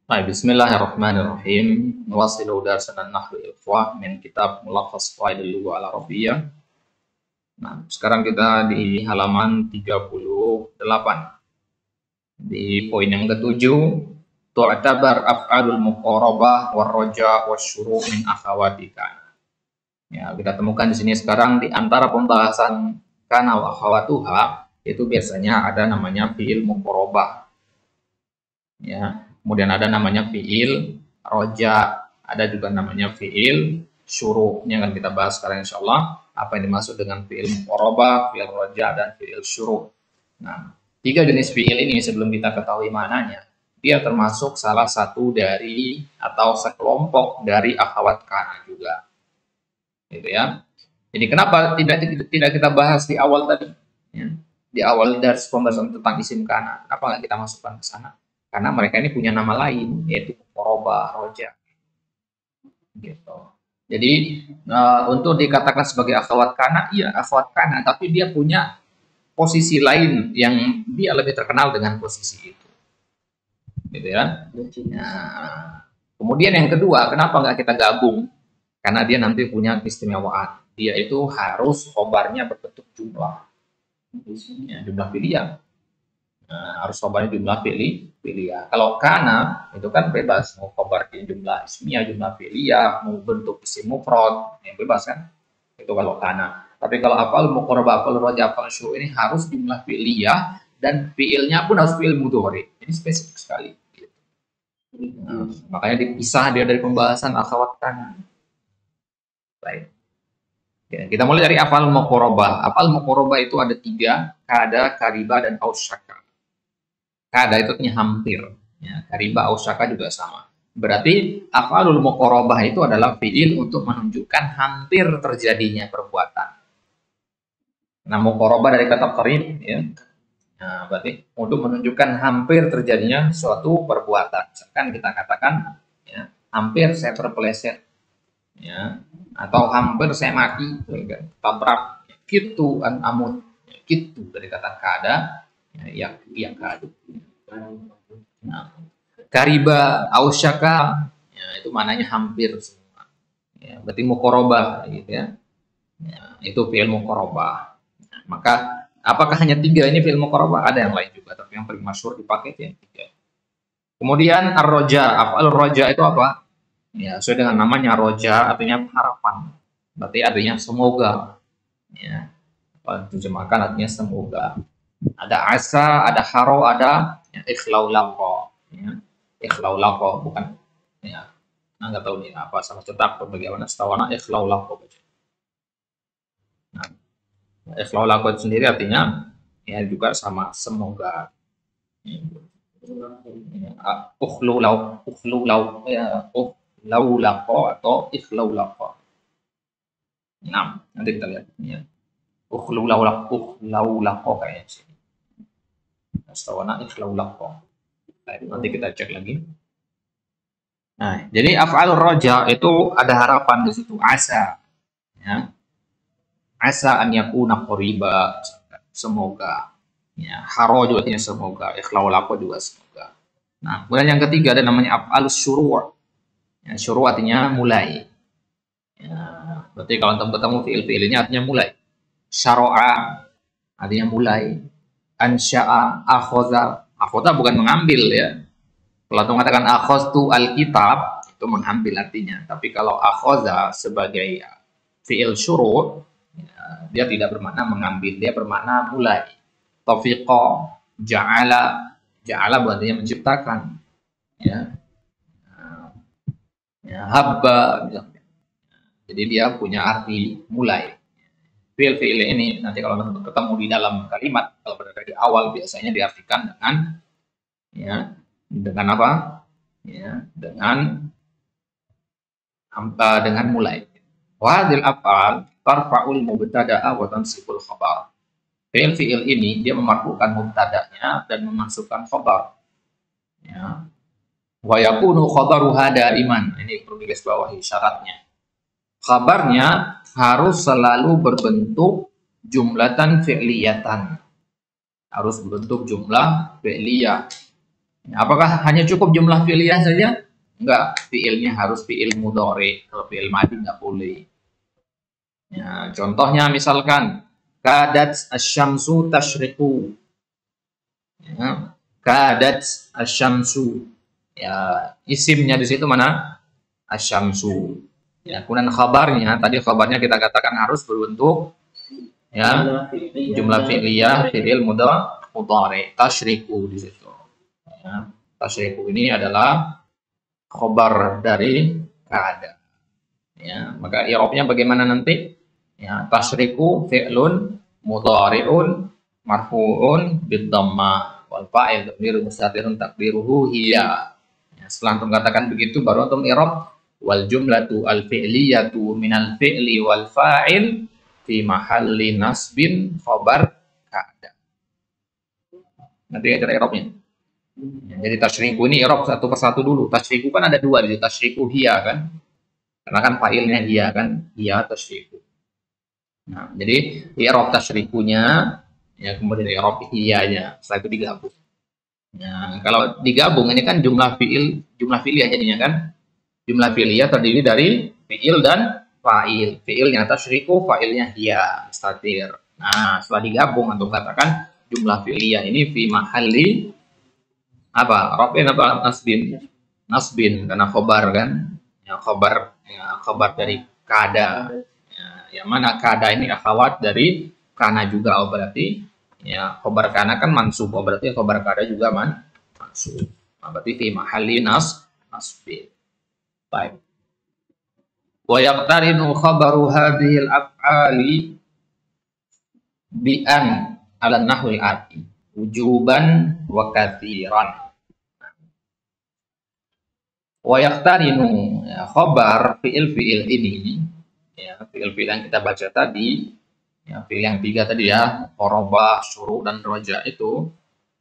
Baik, bismillahirrahmanirrahim. Nuwasilu darsana nahwu ikhwah min kitab Mulakhas Qawaidil Lughah Al-Arabiyyah. Nah, sekarang kita di halaman 38. Di poin yang ketujuh, tu'tabar af'alul muqarabah war raja wasyuru' min akhawatika. Ya, kita temukan di sini sekarang di antara pembahasan kana wa akhawatuha itu biasanya ada namanya fi'il muqarabah. Ya, kemudian ada namanya fi'il roja, ada juga namanya fi'il syuru'. Ini akan kita bahas sekarang insyaallah, apa yang dimaksud dengan fi'il muqarabah, fi'il roja, dan fi'il syuru'. Nah, tiga jenis fi'il ini sebelum kita ketahui maknanya, dia termasuk salah satu dari atau sekelompok dari akhwat kana juga. Gitu ya. Jadi kenapa tidak kita bahas di awal tadi? Ya. Di awal dari pembahasan tentang isim kana, kenapa nggak kita masukkan ke sana? Karena mereka ini punya nama lain, yaitu muqarabah, roja. Gitu. Jadi untuk dikatakan sebagai akhwat kana, iya akhwat kana, tapi dia punya posisi lain yang dia lebih terkenal dengan posisi itu. Gitu ya. Nah, kemudian yang kedua, kenapa nggak kita gabung? Karena dia nanti punya keistimewaan. Dia itu harus khobarnya berbentuk jumlah. Ya, jumlah pilihan. Nah, harus khobarnya jumlah pilihan. Kalau kana itu kan bebas, mau khobarnya jumlah ismiyah, jumlah pilihan, mau bentuk isim mufrad, yang bebas kan? Itu kalau kana. Tapi kalau afal muqarabah, afal roja, afal syuru' ini harus jumlah pilihan dan fiilnya pun harus fiil mudhari. Ini spesifik sekali. Nah, makanya dipisah dia dari pembahasan akhwat kana. Baik. Ya, kita mulai dari afal muqarabah. Afal muqarabah itu ada tiga, kada, kariba, dan ausyaka. Kada itu artinya hampir. Ya, kariba, ausyaka juga sama. Berarti afalul muqarabah itu adalah fiil untuk menunjukkan hampir terjadinya perbuatan. Nah, muqarabah dari kata qarib, ya. Nah, berarti untuk menunjukkan hampir terjadinya suatu perbuatan. Misalkan kita katakan, ya, hampir saya terpeleset, ya, atau hampir saya mati, tabrak, gitu an amut, gitu dari kata kada, ya kadu. Nah, kariba, ausyaka, ya, itu mananya hampir semua. Ya, berarti muqarabah, gitu ya. Ya, itu fi'il muqarabah. Nah, maka apakah hanya tiga ini fi'il muqarabah? Ada yang lain juga, tapi yang paling masyhur dipakai yang tiga. Kemudian ar-roja, af'al roja itu apa? Ya, sesuai dengan namanya roja, artinya harapan. Berarti artinya semoga. Ya, terjemahkan artinya semoga. Ada asa, ada haro, ada ya, ikhlaulako. Ya, ikhlaulako bukan. Ya, nah, nggak tahu nih apa sama cetak atau bagaimana. Setahu anak ikhlaulako. Nah, ikhlaulako itu sendiri artinya ya juga sama semoga. Ya, ukhlulau, ya, laulako atau ikhlaulako. Nah, nanti kita lihat ya. Ukhlaulako kayaknya sih. Astawana ikhlaulako. Nanti kita cek lagi. Nah, jadi af'al roja itu ada harapan di situ, asa. Ya. Asa an yakuna qariba, semoga. Ya, haro juga artinya semoga, ikhlaulako juga semoga. Nah, kemudian yang ketiga ada namanya af'al syuru'. Ya, syuru' artinya mulai. Ya, berarti kalau ketemu fi'il ini artinya mulai. Syara'a artinya mulai. Ansya'a, akhoza bukan mengambil ya. Kalau mengatakan akhoztu alkitab itu mengambil artinya. Tapi kalau akhoza sebagai fi'il syuru' ya, dia tidak bermakna mengambil, dia bermakna mulai. Taufiqa, ja'ala berarti menciptakan. Ya. Ya, habba. Jadi dia punya arti mulai. Fi'il ini nanti kalau ketemu di dalam kalimat, kalau berada di awal biasanya diartikan dengan ya, dengan apa? Ya, dengan mulai. Wadil af'al tarfa'ul mubtada'a wa tansibul khabar. Fi'il ini dia memarfukan mubtada'nya dan memasukkan khabar. Ya. Wa yakunu khabaruha daiman. Ini perlu digarisbawahi syaratnya. Khabarnya harus selalu berbentuk jumlatan fi'liyatan. Harus berbentuk jumlah fi'liyah. Apakah hanya cukup jumlah fi'liyah saja? Enggak, fi'ilnya harus fi'il mudhari. Kalau fi'il madhi enggak boleh. Ya, contohnya misalkan kadat asyamsu tashriqu. Ya, kadat asyamsu. Ya, isimnya di situ mana? Asyamsu. Ya, kemudian khabarnya, tadi khabarnya kita katakan harus berbentuk ya jumlah fi'liyah fi'il mudhari tashriqu di situ. Ya, tashriqu ini adalah khabar dari kada. Ya, maka i'rabnya bagaimana nanti? Ya, tashriqu fi'lun mudhari'un marfu'un bid-dhammah wal fa'il dhamir mustatirun taqdiruhu hiya. Ya, setelah antum katakan begitu baru antum i'rab wal jumlatu al fi'liyatu minal fi'li wal fa'il fi mahalli nasbin khabar kada. Nanti ada i'rabnya. Ya, jadi tasyriku ini i'rab satu persatu dulu. Tasyriku kan ada dua, jadi tasyriku hiya kan. Karena kan fa'ilnya hiya kan, hiya tasyriku. Nah, jadi i'rab tasyrikunya ya kemudian i'rab hiyanya, setelah itu digabung. Nah, kalau digabung ini kan jumlah fi'liyah jadinya kan. Jumlah fi'liyah terdiri dari fi'il dan fa'il. Fi'ilnya tasyriku, fa'ilnya hiya, mustatir. Nah, setelah digabung antum katakan jumlah fi'liyah ini fi mahalli apa? Raf'in apa nasbin? Nasbin karena khobar kan. Ya, khobar dari kada. Ya, yang mana kada ini akhwat dari kana juga, oh berarti ya khobar kana kan mansub, oh berarti khobar kada juga mansub. Nah, berarti fi mahalli nasbin. Baik. Wa yaqtarinu khabaru hadhil af'ali bi an ala nahwi ati wujuban wa katsiran. Wa yaqtarinu ya, khabar fi'il ini ya fi'il yang kita baca tadi ya fi'il yang tiga tadi ya qaraba, syuru dan roja itu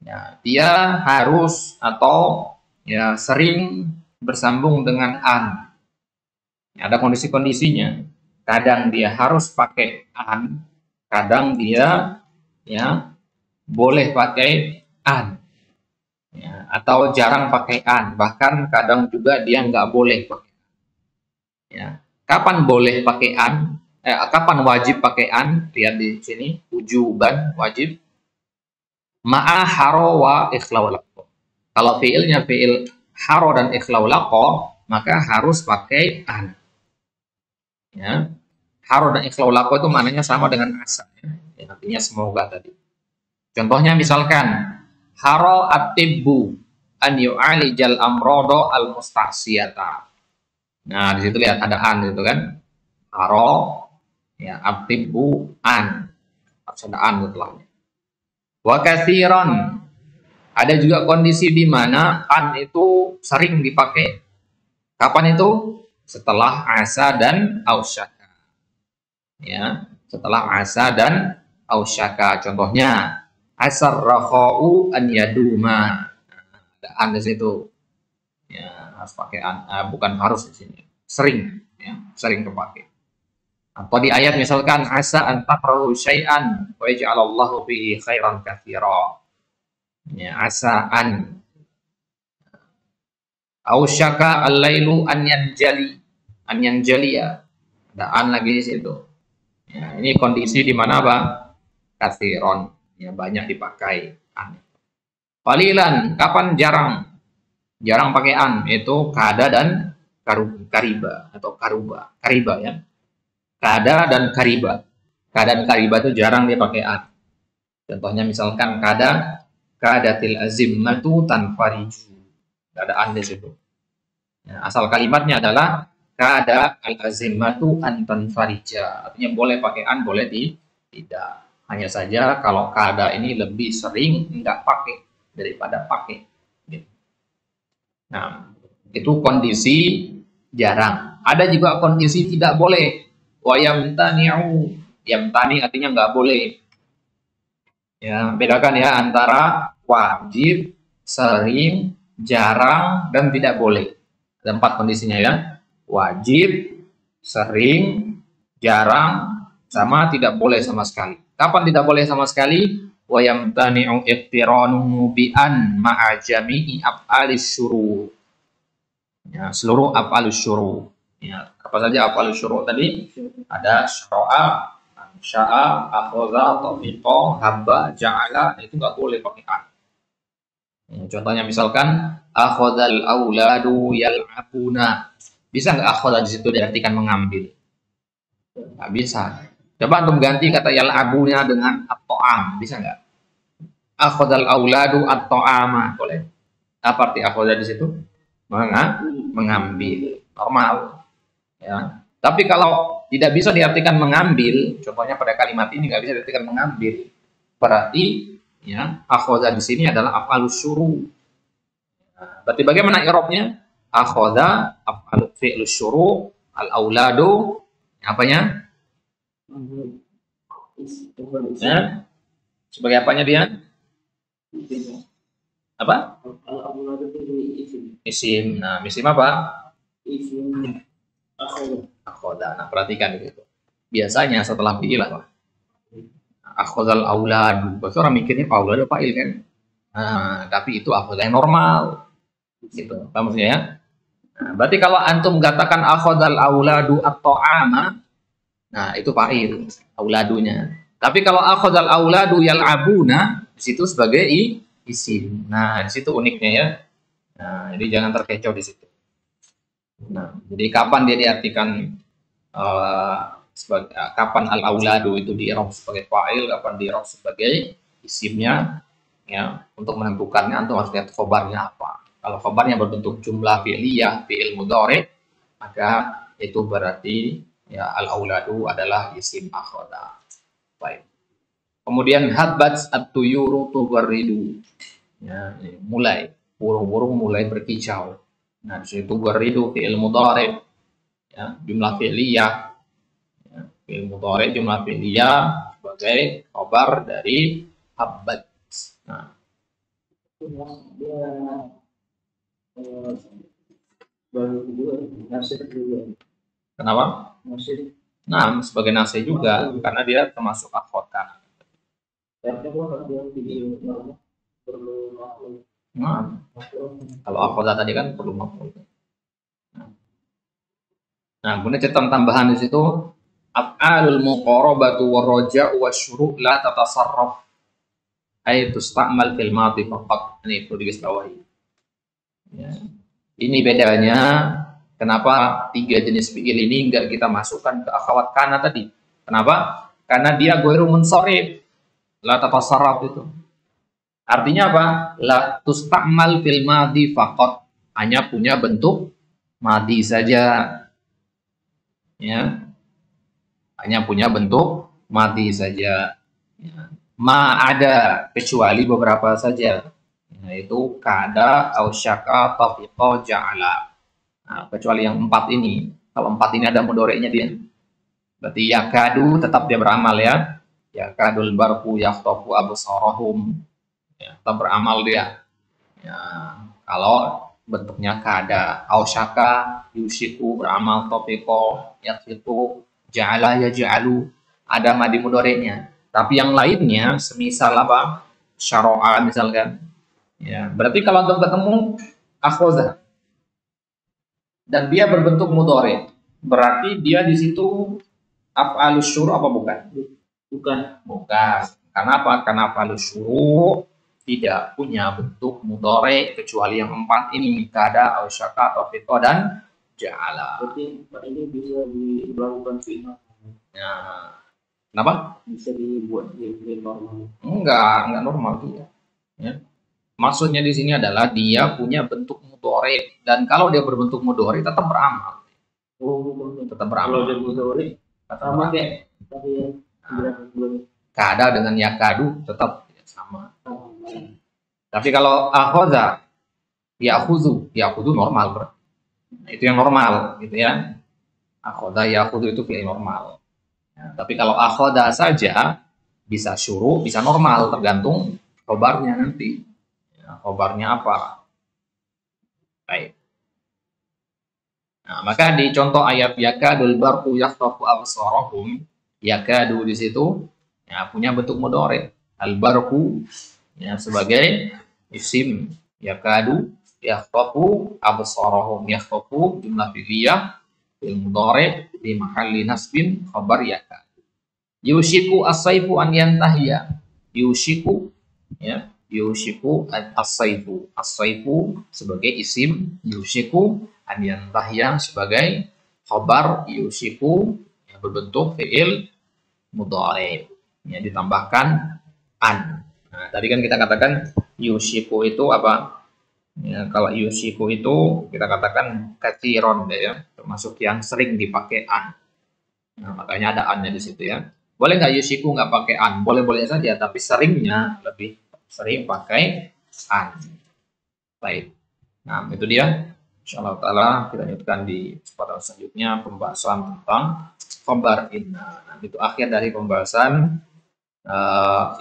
ya dia harus atau ya sering bersambung dengan an. Ya, ada kondisi-kondisinya. Kadang dia harus pakai an, kadang dia ya boleh pakai an. Ya, atau jarang pakai an, bahkan kadang juga dia nggak boleh pakai. Ya. Kapan boleh pakai an? Kapan wajib pakai an? Lihat di sini, wujuban wajib. Ma'a haro wa ikhlawlaqo. Kalau fiilnya fiil haro dan ikhlawlaqo, maka harus pakai an. Ya. Haro dan ikhlawlaqo itu maknanya sama dengan asa. Ya, artinya semoga tadi. Contohnya misalkan haro at-tibbu an yu'alijal amrodo al-mustahsiyata. Nah, di situ lihat ada an gitu kan. Haro ya at-tibbu an. Harus ada an setelahnya. Wa katsiran. Ada juga kondisi di mana an itu sering dipakai. Kapan itu? Setelah asa dan ausyaka. Ya, setelah asa dan ausyaka. Contohnya asar rakhau an yaduma. Ada an di situ. Ya, harus pakai an, bukan harus di sini. Sering, ya, sering terpakai. Atau di ayat misalkan asa an takrahu syai'an wa yaj'alallahu fihi khairan katsira. Ya, asa an ausyaka al-lailu an yanjali ya. Ada an lagi di situ. Ya, ini kondisi di mana apa? Katsiron. Ya, banyak dipakai an. Qalilan, kapan jarang pakai an, itu kada dan kariba atau kariba ya. Kada dan kariba. Kada dan kariba itu jarang dia pakai an. Contohnya misalkan kadatil azimmatu tanfariju. Ada an di situ. Ya, asal kalimatnya adalah kada al azimmatu an tanfarija. Artinya boleh pakai an, boleh tidak. Hanya saja kalau kada ini lebih sering nggak pakai daripada pakai. Nah, itu kondisi jarang. Ada juga kondisi tidak boleh. Wa yamtani'u. Yamtani artinya nggak boleh. Ya, bedakan ya antara wajib, sering, jarang, dan tidak boleh. Ada 4 kondisinya ya. Wajib, sering, jarang, sama tidak boleh sama sekali. Kapan tidak boleh sama sekali? wa yamtani'u iqtiranuhu bi an ma'a jami'i af'alis syuru'. Ya, seluruh af'alus syuru'. Ya, apa saja af'alus syuru' tadi? Ada syara'a, sya'a, akhadha, tafiqa, habba, ja'ala, itu nggak boleh pakai an. Ya, contohnya misalkan akhadhal auladu yal'abuna. Bisa nggak akhadha di situ diartikan mengambil? Nggak bisa. Coba antum ganti kata yal'abuna dengan at-ta'am, bisa nggak? Akhadhal auladu at-ta'ama, boleh. Apa arti akhadha di situ? Mengambil, normal. Ya. Tapi kalau tidak bisa diartikan mengambil, contohnya pada kalimat ini nggak bisa diartikan mengambil, berarti ya akhadha di sini adalah af'alus syuru'. Berarti bagaimana i'rabnya? Akhadha af'alu fi'lus syuru', al-auladu apanya? Ya. Sebagai apanya dia? Apa? Isim. Nah, isim apa? Isim akhadha. Nah, perhatikan gitu. Biasanya setelah fi'il apa? Akhadhal auladu. Berarti orang mikirnya auladu fa'il kan? Nah, tapi itu akhadha yang normal. Gitu. Paham maksudnya ya? Nah, berarti kalau antum katakan akhadhal auladu at-ta'ama, nah itu fa'il, auladunya. Tapi kalau akhadhal auladu yal'abuna, di situ sebagai isim. Nah, di situ uniknya ya. Nah, jadi jangan terkecoh di situ. Nah, jadi kapan dia diartikan kapan al-auladu itu di-i'rab sebagai fa'il, kapan di-i'rab sebagai isimnya, ya, untuk menentukannya antum harus lihat khobarnya apa. Kalau khobarnya berbentuk jumlah fi'liyah, fi'il mudhari', maka itu berarti ya al-auladu adalah isim akhadha. Baik. Kemudian habbat at-tuyuru tughridu. Ya, mulai burung-burung mulai berkicau. Nah, di situ tughridu fi'il mudhari', ya, jumlah fi'liyah. Ya, fi'il mudhari' jumlah fi'liyah sebagai khabar dari habbat. Nah, kenapa? Nah, sebagai nasih juga karena dia termasuk akhadha. Nah, kalau akhadha tadi kan perlu maf'ul. Nah, kemudian catatan tambahan di situ af'alul muqarabatu warraja'u wasyuru' la tatasarraf ay tusta'mal fil madhi faqat. Ini perlu digarisbawahi. Ya. Ini bedanya kenapa tiga jenis fi'il ini enggak kita masukkan ke akhawat kana tadi. Kenapa? Karena dia ghairu munsharif. La tatasarraf itu. Artinya apa? La tusta'mal fil madhi faqat. Hanya punya bentuk madhi saja. Ya. Hanya punya bentuk madhi saja. Ya. Ma ada kecuali beberapa saja. Yaitu kada, ausyaka, tafiqa, ja'ala. Nah, kecuali yang 4 ini. Kalau 4 ini ada mudhari'nya dia. Berarti yakadu tetap dia beramal ya. Yakadul barqu yakhtafu absarahum. Ya, tetap beramal dia. Ya, kalau bentuknya kada, ausyaka, yusiku beramal, tafiqa, yakhtifu, ja'ala, yaj'alu. Ada madi mudhari'nya. Tapi yang lainnya semisal apa? Syara'a misalkan. Ya, berarti kalau antum ketemu akhadha dan dia berbentuk mudhari', berarti dia di situ af'alus syuru' apa bukan? Bukan. Karena apa? Karena af'alus syuru' tidak punya bentuk mudhari' kecuali yang 4 ini, kada, ausyaka, tafiqa dan ja'ala. Berarti ini bisa dilakukan fi'il. Nah, kenapa? Bisa dibuat fi'il normal. Enggak normal dia. Ya. Maksudnya di sini adalah dia punya bentuk mudhari' dan kalau dia berbentuk mudhari' tetap beramal. Tetap beramal. Kalau dia mudhari' sama kayak tadi yang kada dengan yakadu tetap sama. Tapi kalau akhadha ya'khudhu normal, bro. Nah, itu yang normal gitu ya. Akhadha ya'khudhu itu fi'il normal. Ya, tapi kalau akhadha saja bisa syuru', bisa normal tergantung khobarnya nanti. Khobarnya apa? Baik. Nah, maka di contoh ayat yakadul barqu yakhtafu absarahum, yakadu di situ ya punya bentuk mudhari'. Al-barku ya sebagai isim yakadu yakhtafu absarahum. Yakhtafu jumlah fi'liyah fil mudhari di mahalli nasbin khabar yakadu. Yushiku as-saifu an yantahiya. Yushiku ya, yushiku as-saifu. As-saifu sebagai isim, yushiku an yantahiya sebagai khabar, yushiku yang berbentuk fi'il mudhari ya ditambahkan an. Nah, tadi kan kita katakan yushiku itu apa? Ya, kalau yushiku itu kita katakan katsiron ya, termasuk yang sering dipakai an. Nah, makanya ada an-nya di situ ya. Boleh nggak yushiku nggak pakai an? Boleh-boleh saja, tapi seringnya lebih sering pakai an. Baik. Nah, itu dia. Insyaallah taala kita lanjutkan di kesempatan selanjutnya pembahasan tentang khabar inna. Nah, itu akhir dari pembahasan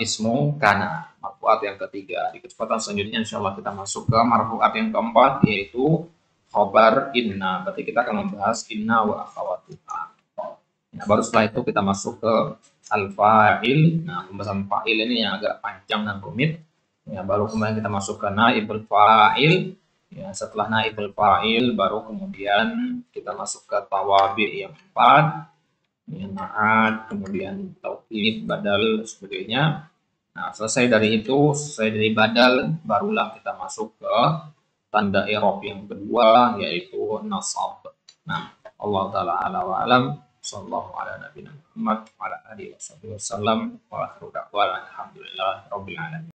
ismu kana, marfu'at yang ketiga. Di kesempatan selanjutnya insyaallah kita masuk ke marfu'at yang keempat, yaitu khabar inna. Berarti kita akan membahas inna wa akhawatuha. Nah, baru setelah itu kita masuk ke al-fa'il. Nah, pembahasan fa'il ini yang agak panjang dan rumit. Ya, baru kemudian kita masuk ke naibul fa'il. Ya, setelah naibul fa'il baru kemudian kita masuk ke tawabi yang 4. Ya, ma'ad, kemudian taukid, badal, sebagainya. Nah, selesai dari itu, selesai dari badal, barulah kita masuk ke tanda i'rab yang kedua, yaitu nasab. Nah, Allah Ta'ala ala wa alam. Sallallahu ala nabiyina Muhammad wa ala alihi wasallam wa akhiru da'wana alhamdulillah rabbil alamin.